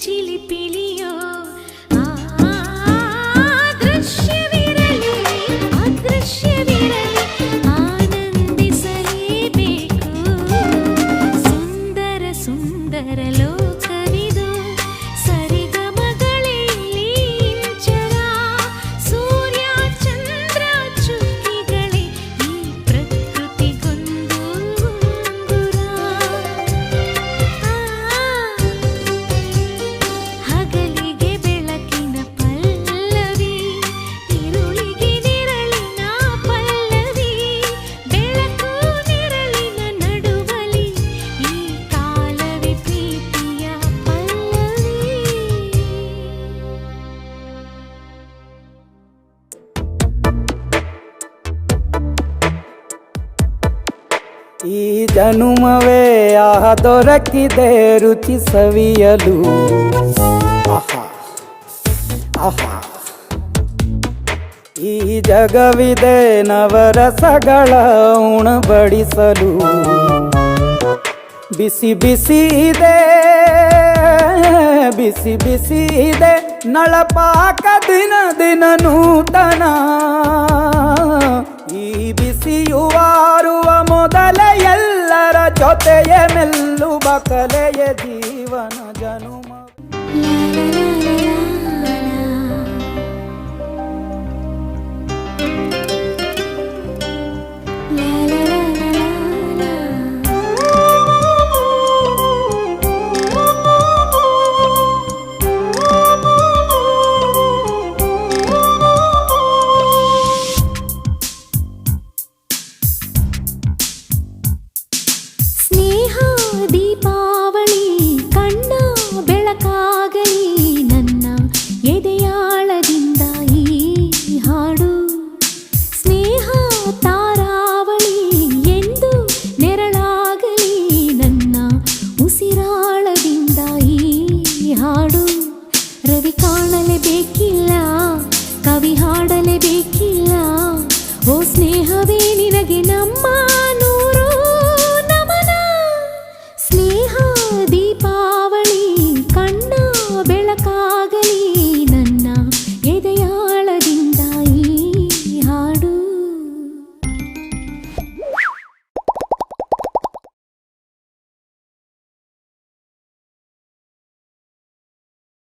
ಚಿಲಿಪಿಲಿಯೋ ದೃಶ್ಯವಿರಲಿ ಅದೃಶ್ಯವಿರಲಿ ಆನಂದಿಸಲೇಬೇಕು. ಸುಂದರ ಸುಂದರ ಲೋಕವಿದು ಸರಿಗಮಗಳಲ್ಲಿ ಇಂಚರ ಸೂರ್ಯ ಚಂದ್ರ ಚುಕ್ಕಿಗಳೇ ಈ ಪ್ರಕೃತಿಗೊಂದು ಉಂಗುರ. ಹಗಲಿಗೆ ಬೆಳಕಿನ ಪಲ್ಲವಿ ಇರುಳಿಗೆ ನಿರಳಿನ ಪಲ್ಲವಿ ಬೆಳಕು ನಿರಳಿನ ನಡುವಲಿ ಈ ಕಾಲವೇ ಪ್ರೀತಿಯ ಪಲ್ಲವಿ. ಈ ಜನುಮವೇ ದೊರಕಿದೆ ರುಚಿ ಸವಿಯಲು. ಆಹಾ ಆಹಾ ಈ ಜಗವಿದೆ ನವರಸಗಳ ಉಣಬಡಿಸಲು. ಬಿಸಿ ಬಿಸಿ ಇದೆ ಬಿಸಿ ಬಿಸಿ ಇದೆ ನಳಪಾಕ ದಿನ ದಿನ ನೂತನ. ಈ ಬಿಸಿಯುವಾರುವ ಮೊದಲೇ ಎಲ್ಲರ ಜೊತೆಯ ಮೆಲ್ಲುವ ಕಲೆಯ ಜೀವನ ಜನುಮ. La la la la la.